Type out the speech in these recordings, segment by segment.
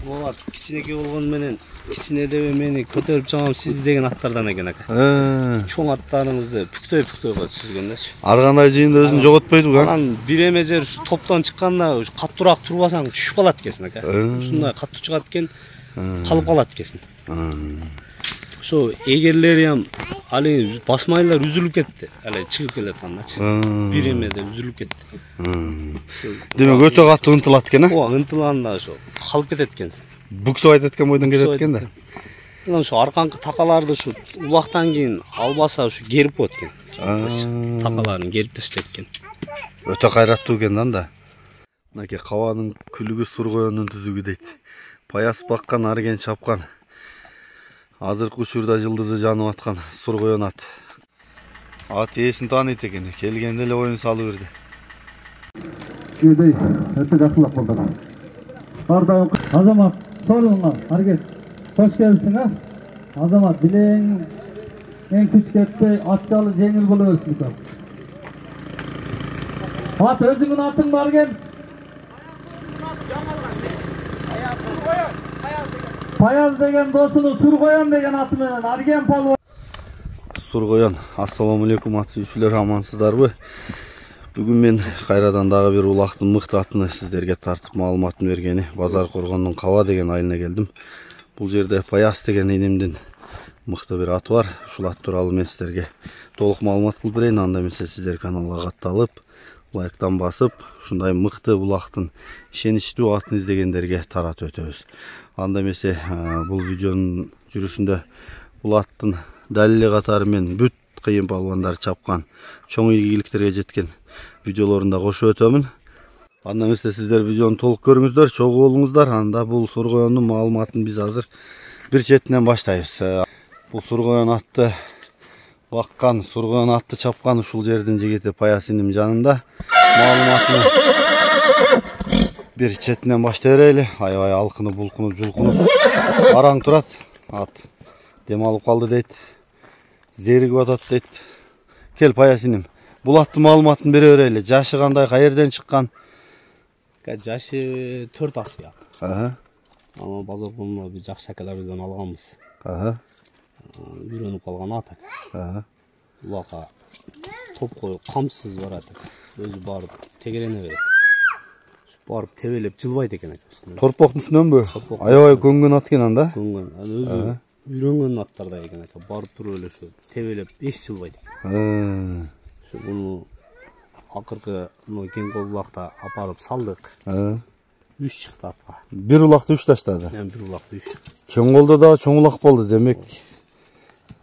Ат кичинекей болгону менен кичине деп мени көтөрүп чыгам сиз деген аттардан экен ака. Чоң аттарыңызды бүктөй коюп сүзгөндөрчү. Ар кандай жыйында өзүн жоготпойдубу? Анан бир эме жер ушу топтон чыкканда каттуураак турбасаң түшүп калат экенсиң ака. Ушундай каттуу чыгат экен, калып калат экенсиң. Ошо эгерлери ham али басмайлар үзүлүп кетти. Али чыгып келаткандачы. Бир эмеде үзүлүп кетти. Демек өтө катуу ынтылат экен, Ооба, ынтылганда ошо калып кетет экенсиң. Бүксүп айтат экен бойдон кетет экен да. Анан ошо арканкы такаларды ушу улактан кийин албаса ушу керип коет экен. Такаларын керип таштайт экен. Өтө кайраттуу экен анда. Мынакей кабанын күлүгү сур коёндун түзүгү дейт. Паяс баккан, арген чапкан. Азыркы учурда жылдызы жанып аткан сур коён ат. Ат ээсин тааныйт экен. Келгенде эле оюн салып берди. Күйдей, өтө жакшылап болду. Бардагы Азамат, соруңар, аргет. Кош келипсиң, а? Азамат, билең эң күч кетпей, атчалы жеңил боло берсин. Ат өзүңүн атың бар экен. Паяз деген досуну сур коён деген аты менен арген палуан. Сур коён, ассаламу алейкум ат сүйүүчүлөр, амансыздарбы? Бүгүн мен кайрадан дагы бир улактын мыкты атын сиздерге тартып маалыматын бергени Базар Коргондун Каба деген айылына келдим. Бул жерде Паяс деген инемдин мыкты бир аты бар. Ушул ат тууралуу мен сиздерге толук маалымат кылып берейин. Анда эмесе сиздер каналга катталып, лайктан басып, ушундай мыкты улактын ишеничтүү атын издегендерге таратып өтөбүз. Анда эмесе бул видеонун жүрүшүндө бул аттын далили катары мен бүт кыйын палбандар чапкан, чоң ийгиликтерге жеткен видеолорунда кошуп өтөмүн. Анда эмесе сиздер видеону толук көрүңүздөр, чогуу болуңуздар. Анда бул сур коёндун маалыматын биз азыр бир четинен баштайбыз. Бул сур коён атты баккан, сур коён атты чапкан ушул жердин жигити Паяс иним жанында. Маалыматыны бир четинен баштай берели. Аябай алкынып, булкунуп, жулкунуп араң турат. Ат дем алып калды дейт. Зеригип атат дейт. Кел Паяс иним. Бул аттын маалыматын бере берели. Жашы кандай, каерден чыккан? Жашы 4 асый. Ама Базар Коргондо бир жакшы акаларыбыздан алганбыз. Үйрөнүп калган ат. Улака топ коюп камсыз барат. Өзү барып тегерене берет. Барып тебелеп жылбайт экен ака. Торпоктун үстүнөнбү? Аябай көнгөн ат экен анда. Көнгөн. Өзү үйрөнгөн аттардай экен ака. Барып туруп эле ошо тебелеп эч жылбайт экен. Ошо буну акыркы кең кол улакта апарып салдык. 3 чыкты атка. Бир улакты 3 таштады. Бир улакты 3. Кең колдо дагы чоң улак болду, демек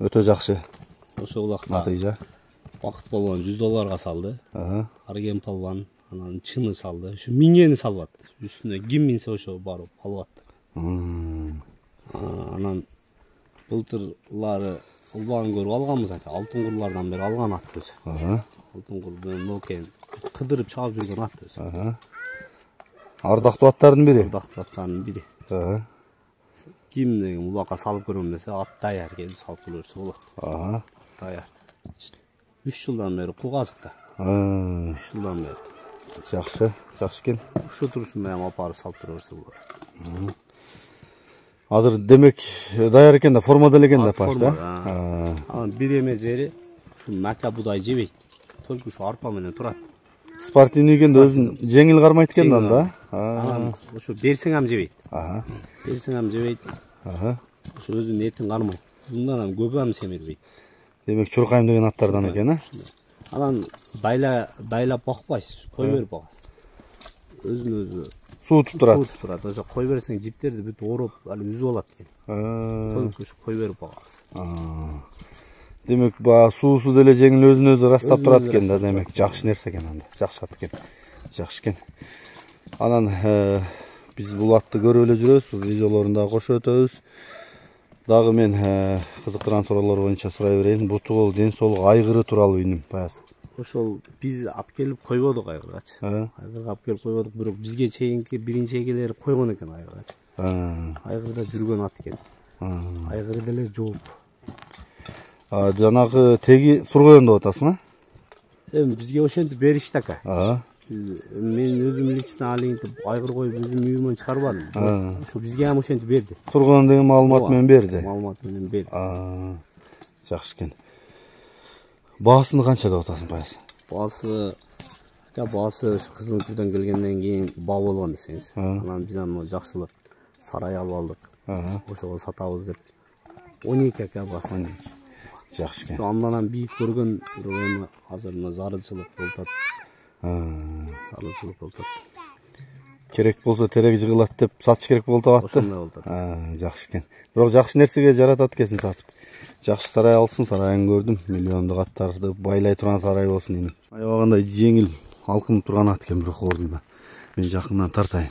өтө жакшы. Ошо улакта натыйжа. Бакыт болгон $100 салды. Арген палван анан чыны салды. Ошо мингени салбат. Үстүнө ким минсе ошо барып алып атты. Анан былтырлары улбагын көрүп алганбыз ака. Алтын курлардан бери алган ат өзү. Алтын кур менен Нокен кыдырып чыгып жүргөн ат өзү. Ардактуу аттардын бири. Ардактуу аттардын бири. Ким деген улакка салып көрөм десе, ат даяр келип салып көрсө болот. Даяр. 3 жылдан бери кугазыкта. 3 жылдан бери. Жакшы, жакшы экен. Ошо турушун менен апарып салып көрсө болот. Азыр демек даяр экен да, формада эле экен да паш да. Анан бир эме жери ушу мака будай жебейт. Только ушу арпа менен турат. Спортивный экен да, өзүн жеңил кармайт экен да анда. Анан ошо берсең ham жебейт. Берсең ham жебейт. Ошо өзүнүн этин кармайт. Мындан ham көбү ham семирбейт. Демек чуркайым деген аттардан экен, Анан байлап бакпайсыз, кой берип багасыз. Өзүн өзү суутуп турат. Суутуп турат. Ошо кой берсең жиптерди бүт ороп, али үзүп алат экен. Только ушу кой берип багасыз. Демек суусу деле жеңил өзүн өзү ырастап турат экен да, демек жакшы нерсе экен анда. Жакшы ат экен. Жакшы экен. Анан биз бул атты көрүп эле жүрөбүз, видеолорунда кошуп өтөбүз. Дагы мен кызыктырган суроолор боюнча сурай берейин. Буту бол, ден соолук, айгыры тууралуу иним Паяс. Ошол биз алып келип койбодук айгыргачы. Айгырга алып келип койбодук, бирок бизге чейинки биринчи эгелери койгон экен айгыргачы. Айгырда жүргөн ат экен. Айгыры деле жооп. Жанагы теги сур коён деп атасың, Эми бизге ошентип беришти ака. мен өзім лично алентип айгыр коюп өзүм үйүмөн чыгарбадым. Ошо бизге ham ошентип берди. Турган деген маалымат менен берди. Маалымат менен берди. Жакшы экен. Баасыны канча деп атасың баягы? Баасы кызыл түрдөн келгенден кийин баа болгон десеңиз. Анан биз аны жакшылык сарай алып алдык. Ошого сатабыз деп 12 ака баасы. Жакшы экен. Андан бийик көргөн эми азыр мына зарылчылык болуп атат. Зарылчылык болуп атат. Керек болсо терек жыгылат деп сатыш керек болуп атты. Ошондой болуп атат. Жакшы экен. Бирок жакшы нерсеге жаратат экенсиң сатып. Жакшы сарай алсын, сарайын көрдүм. Миллиондук аттарды байлай турган сарай болсун дейм. Аябагандай жеңил, алкынып турган ат экен бирок ордунда. Мен жакындан тартайын.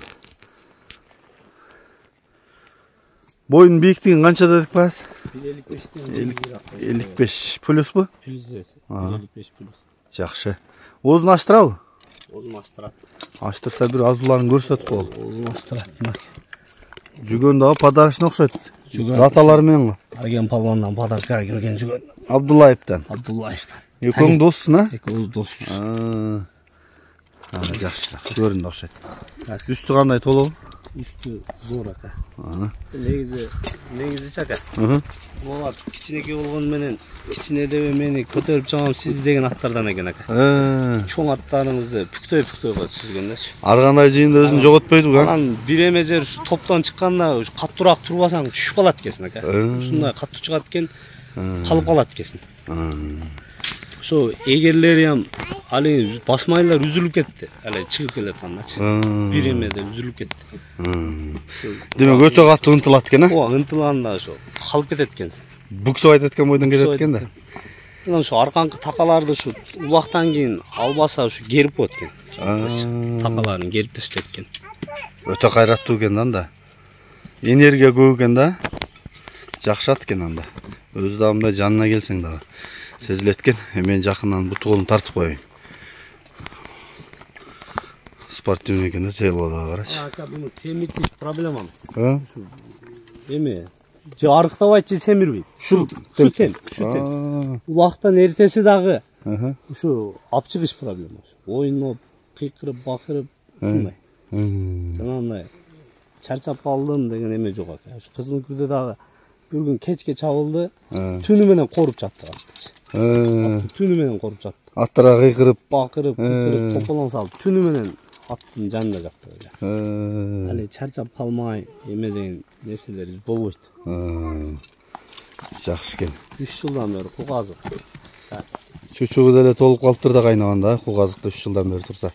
Boyun бийиктигин канча дедик баягы? 55 плюс бу? Плюс 55 плюс. Жакшы. Озун аштырабы? Озун аштырат. Аштырса бир азууларын көрсөтүп кол. Озун аштырат. Жүгөн дагы подарочный окшойт. Аталары менен го. Арген палвандан подаркага келген жүгөн. Абдуллаевтан. Экөөң доссуң, а? Экөөбүз доспуз. Жакшы. Көрүндү окшойт. Үстү кандай толугу? Üstü zor aka. Негизи чака. Булар кичинекей болгон менен кичинеде мени көтөрүп чыгам сиз деген аттардан экен ака. Чоң аттарыңызды бүктөй коюп сүзгөндөрчү. Ар кандай жыйында өзүн жоготпойду го. Анан бир эме жер топтон чыкканда каттуураак турбасаң түшүп калат экенсиң ака. Ушундай каттуу чыгат экен, калып калат экенсиң. Ошо эгерлери ham али басмайлар үзүлүп кетти. Али чыгып келаткандачы. Бир эмеде үзүлүп кетти. Демек өтө катуу ынтылат экен, а? Ооба, ынтылганда ошо калып кетет экенсиң. Бүксөп айтат экен бойдон кетет экен да. Анан ошо арканкы такаларды ушу улактан кийин албаса ушу керип коет экен. Такаларын керип таштайт экен. Өтө кайраттуу экен анда. Энергия көп экен да. Жакшат экен анда. Өзү да мындай жанына келсең дагы сезилет экен. Мен жакындан буту колун тартып коеюн. Спортивный экен да, тело дагы карачы. Ака, буну семиртиш проблемамыз. Эме, же арыктабайт же семирбейт. Ушу тем. Улактан эртеси дагы ушу алып чыгыш проблема. Ойноп, кыйкырып, бакырып, ушундай. Жанагындай чарчап калдым деген эме жок ака. Ушу кызыл күрдө дагы бир күн кечке чабылды, түнү менен коруп жатты. Түнү менен коруп жатты. Аттарга кыйкырып, бакырып, кыйкырып, тополон салып, түнү менен аттын жанында жатты эле. Али чарчап калмай эме деген нерселер болбойт. Жакшы экен. 3 жылдан бери кугазык. Чучугу деле толуп калыптыр да кайнаганда, кугазыкты 3 жылдан бери турса.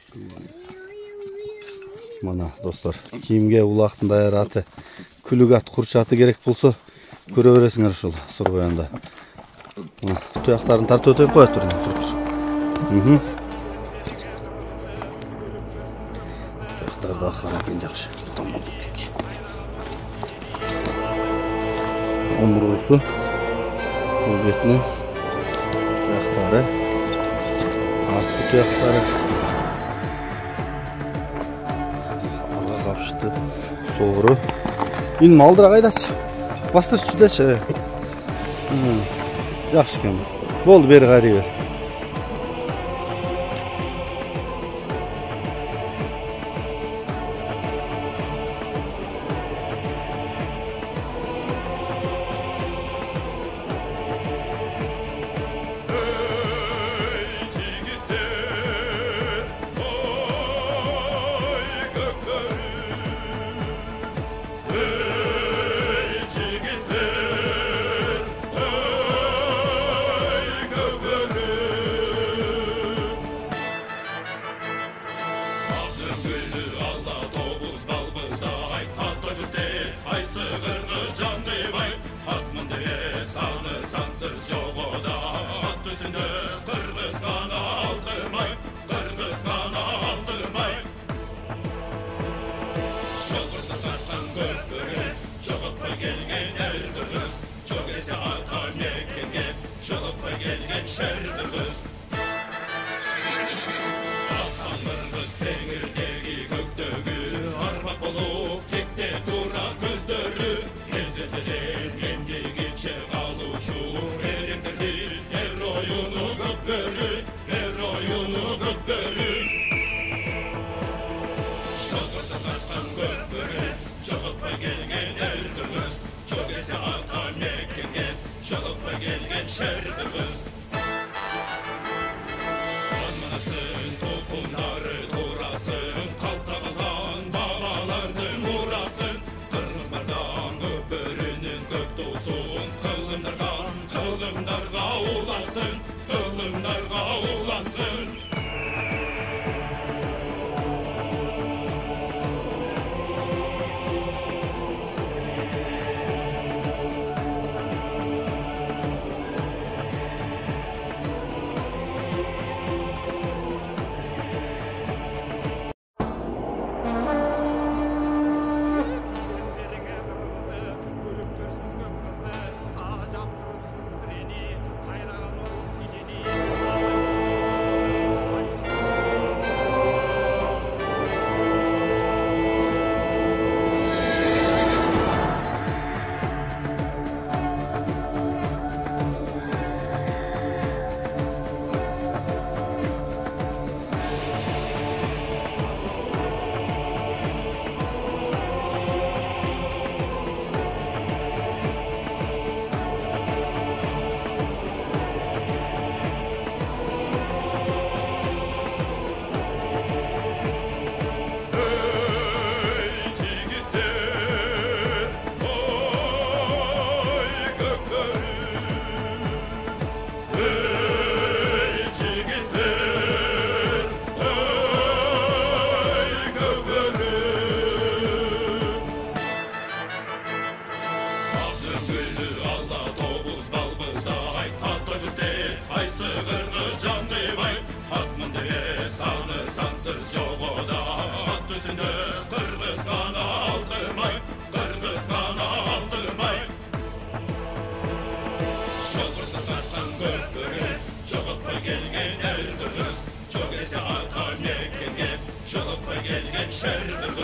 Мана достор, кийимге улактын даяр аты, күлүк ат, курчаты керек болсо көрө бересиңер ушул Сургоянда. Мына туяктарын тартып өтөп коет туруп. Туяктар да каракен жакшы. Омурусу, бул бетинен туяктары, артқы туяктары, алга капышты, соору. Ин малдыра кайдачы? Бастыр чүдечи. Жакшы экен. Болду, бери кайрый бер. şer kırgız. Anmanastın topunları turasın, kalta kalan babalardın uğrasın. Kırmız mardan göbörünün gök doğsun, kılımdarga ulansın, kılımdarga ulansın. Gelgen şer